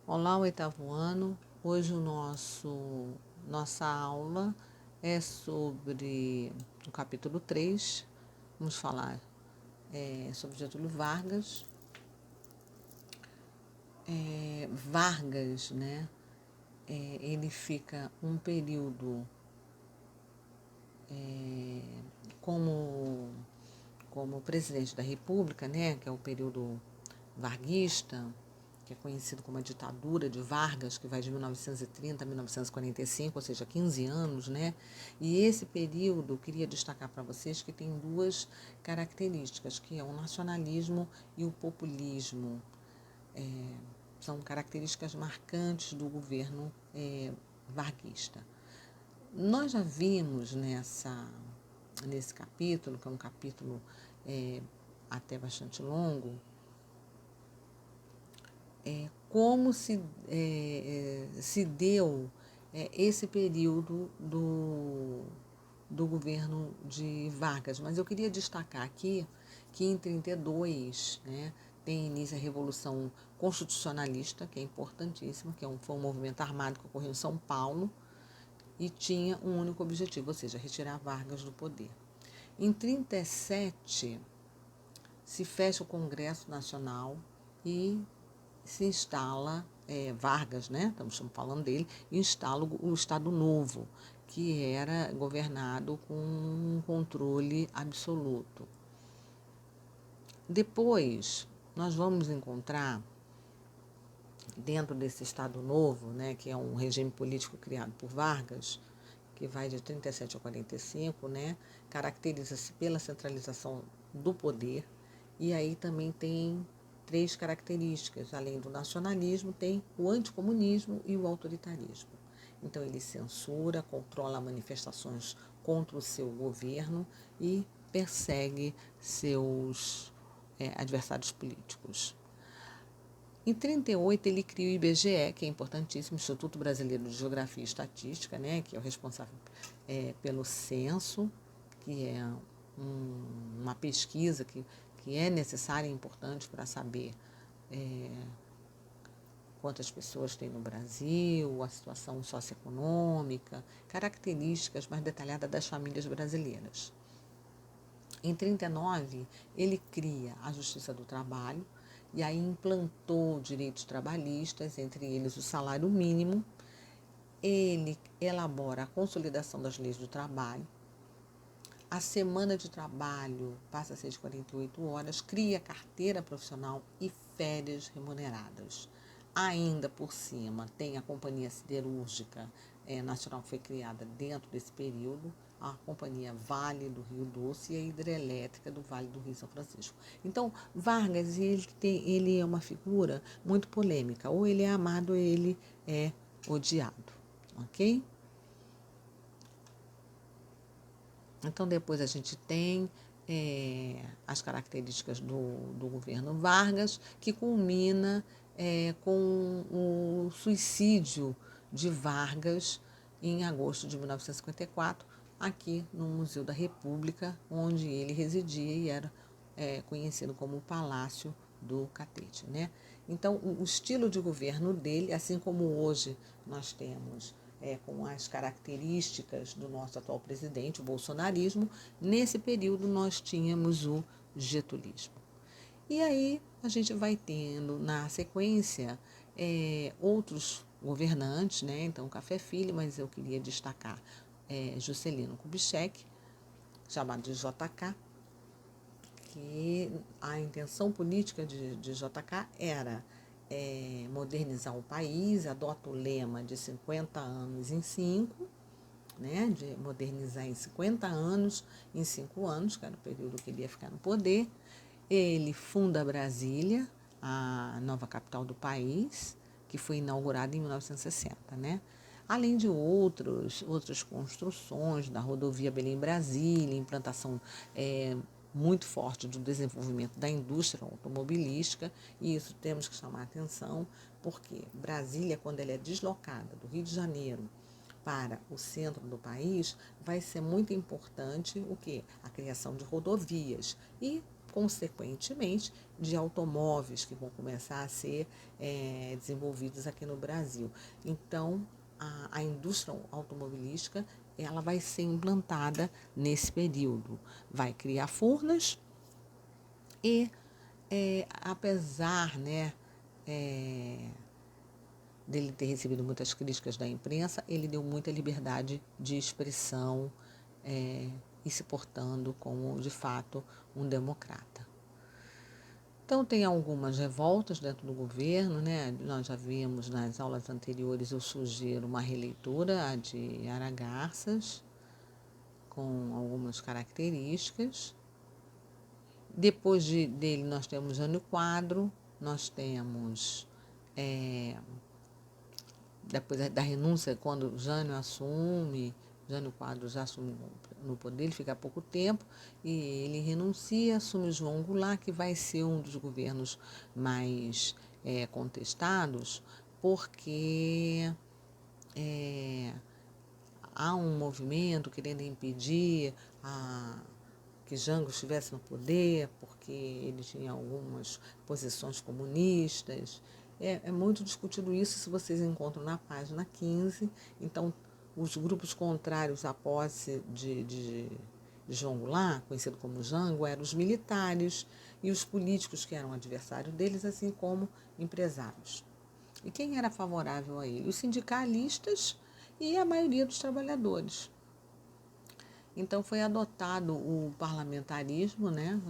Olá, oitavo ano. Hoje nossa aula é sobre o capítulo 3. Vamos falar sobre Getúlio Vargas. Vargas, né? Ele fica um período como, como presidente da República, né? Que é o período varguista, que é conhecido como a ditadura de Vargas, que vai de 1930 a 1945, ou seja, 15 anos, né? E esse período, eu queria destacar para vocês que tem duas características, que é o nacionalismo e o populismo. São características marcantes do governo varguista. Nós já vimos nesse capítulo, que é um capítulo até bastante longo, como se deu esse período do governo de Vargas. Mas eu queria destacar aqui que em 1932, né, tem início a Revolução Constitucionalista, que é importantíssima, foi um movimento armado que ocorreu em São Paulo e tinha um único objetivo, ou seja, retirar Vargas do poder. Em 1937, se fecha o Congresso Nacional e se instala Vargas, né? Estamos falando dele, instala o Estado Novo, que era governado com um controle absoluto. Depois, nós vamos encontrar, dentro desse Estado Novo, né, que é um regime político criado por Vargas, que vai de 37 a 45, né, caracteriza-se pela centralização do poder, e aí também tem três características. Além do nacionalismo, tem o anticomunismo e o autoritarismo. Então, ele censura, controla manifestações contra o seu governo e persegue seus adversários políticos. Em 1938, ele cria o IBGE, que é importantíssimo, Instituto Brasileiro de Geografia e Estatística, né, que é o responsável pelo censo, que é uma pesquisa que é necessária e importante para saber quantas pessoas tem no Brasil, a situação socioeconômica, características mais detalhadas das famílias brasileiras. Em 1939, ele cria a Justiça do Trabalho e aí implantou direitos trabalhistas, entre eles o salário mínimo. Ele elabora a consolidação das leis do trabalho. A semana de trabalho passa a ser de 48 horas, cria carteira profissional e férias remuneradas. Ainda por cima, tem a Companhia Siderúrgica Nacional, que foi criada dentro desse período, a Companhia Vale do Rio Doce e a Hidrelétrica do Vale do Rio São Francisco. Então, Vargas, ele é uma figura muito polêmica. Ou ele é amado ou ele é odiado, ok? Então, depois a gente tem as características do governo Vargas, que culmina com o suicídio de Vargas em agosto de 1954, aqui no Museu da República, onde ele residia e era conhecido como o Palácio do Catete, né? Então, o estilo de governo dele, assim como hoje nós temos com as características do nosso atual presidente, o bolsonarismo, nesse período nós tínhamos o getulismo. E aí a gente vai tendo, na sequência, outros governantes, né? Então, Café Filho, mas eu queria destacar Juscelino Kubitschek, chamado de JK, que a intenção política de JK era modernizar o país, adota o lema de 50 anos em 5, né, de modernizar em 50 anos, em 5 anos, que era o período que ele ia ficar no poder. Ele funda Brasília, a nova capital do país, que foi inaugurada em 1960, né? Além de outras construções da rodovia Belém-Brasília, implantação muito forte do desenvolvimento da indústria automobilística, e isso temos que chamar a atenção, porque Brasília, quando ela é deslocada do Rio de Janeiro para o centro do país, vai ser muito importante o quê? A criação de rodovias. E consequentemente, de automóveis que vão começar a ser desenvolvidos aqui no Brasil. Então, a indústria automobilística ela vai ser implantada nesse período. Vai criar furnas e, apesar, né, dele ter recebido muitas críticas da imprensa, ele deu muita liberdade de expressão e se portando como, de fato, um democrata. Então, tem algumas revoltas dentro do governo, né? Nós já vimos nas aulas anteriores eu sugiro uma releitura, a de Aragarças, com algumas características. Depois dele nós temos Jânio Quadro, nós temos, depois da renúncia, quando Jânio Quadro já assume no poder, ele fica há pouco tempo, e ele renuncia, assume João Goulart, que vai ser um dos governos mais contestados, porque há um movimento querendo impedir que Jango estivesse no poder, porque ele tinha algumas posições comunistas. É muito discutido isso, se vocês encontram na página 15. Então, os grupos contrários à posse de João Goulart, conhecido como Jango, eram os militares e os políticos que eram adversários deles, assim como empresários. E quem era favorável a ele? Os sindicalistas e a maioria dos trabalhadores. Então, foi adotado o parlamentarismo, né,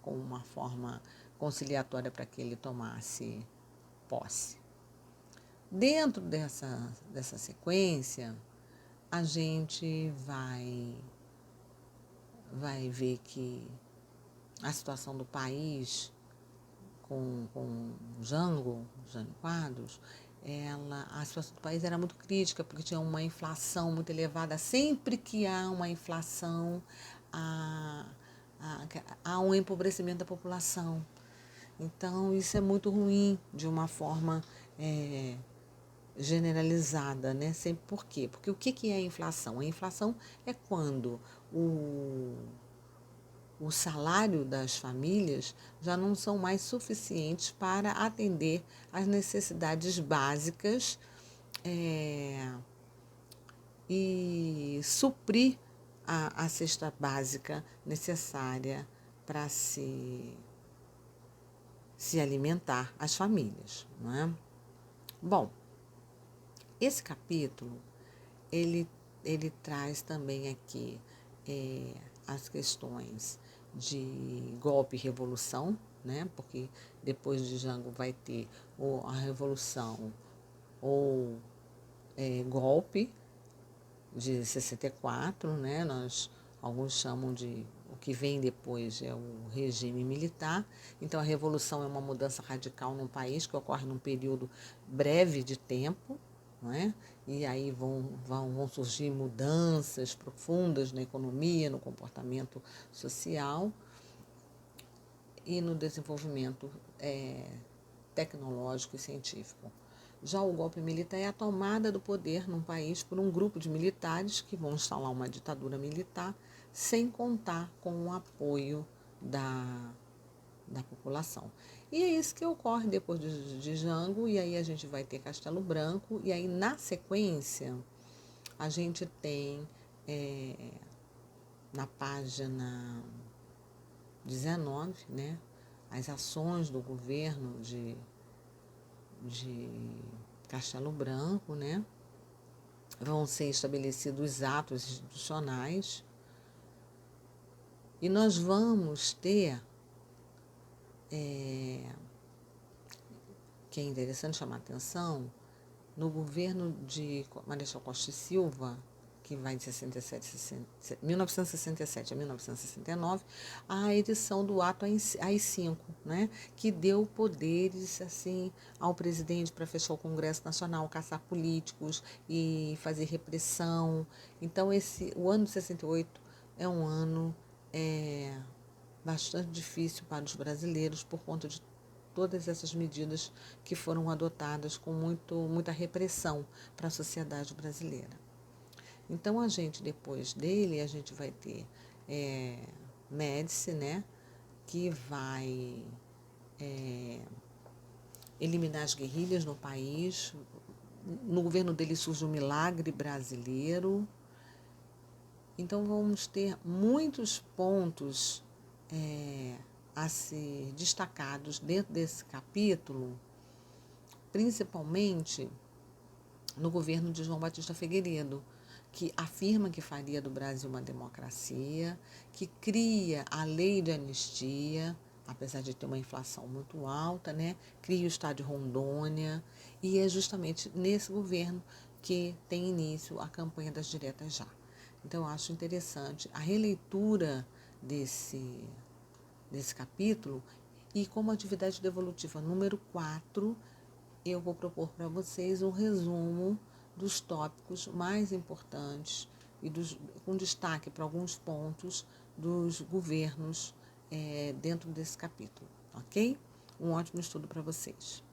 com uma forma conciliatória para que ele tomasse posse. Dentro dessa sequência, a gente vai ver que a situação do país com Jânio Quadros, a situação do país era muito crítica, porque tinha uma inflação muito elevada. Sempre que há uma inflação, há um empobrecimento da população. Então, isso é muito ruim, de uma forma generalizada, né? Sempre, por quê? Porque o que é a inflação? A inflação é quando o salário das famílias já não são mais suficientes para atender às necessidades básicas e suprir a cesta básica necessária para se alimentar as famílias, não é? Bom, esse capítulo, ele traz também aqui as questões de golpe e revolução, né? Porque depois de Jango vai ter a revolução ou golpe de 64, né? Alguns chamam de o que vem depois é o regime militar. Então, a revolução é uma mudança radical num país que ocorre num período breve de tempo, não é? E aí vão surgir mudanças profundas na economia, no comportamento social e no desenvolvimento tecnológico e científico. Já o golpe militar é a tomada do poder num país por um grupo de militares que vão instalar uma ditadura militar sem contar com o apoio da população. E é isso que ocorre depois de Jango, e aí a gente vai ter Castelo Branco, e aí na sequência a gente tem na página 19, né, as ações do governo de Castelo Branco, né, vão ser estabelecidos os atos institucionais, e nós vamos ter, que é interessante chamar a atenção, no governo de Marechal Costa e Silva, que vai de 1967 a 1969, a edição do ato AI-5, né, que deu poderes assim, ao presidente para fechar o Congresso Nacional, caçar políticos e fazer repressão. Então, o ano de 68 é um ano bastante difícil para os brasileiros por conta de todas essas medidas que foram adotadas com muita repressão para a sociedade brasileira. Então, depois dele, a gente vai ter Médici, né, que vai eliminar as guerrilhas no país. No governo dele surge o milagre brasileiro. Então, vamos ter muitos pontos a ser destacados dentro desse capítulo, principalmente no governo de João Batista Figueiredo, que afirma que faria do Brasil uma democracia, que cria a lei de anistia, apesar de ter uma inflação muito alta, né? Cria o estado de Rondônia, e é justamente nesse governo que tem início a campanha das diretas já. Então, eu acho interessante a releitura desse capítulo, e como atividade devolutiva número 4, eu vou propor para vocês um resumo dos tópicos mais importantes e com destaque para alguns pontos dos governos dentro desse capítulo, ok? Um ótimo estudo para vocês.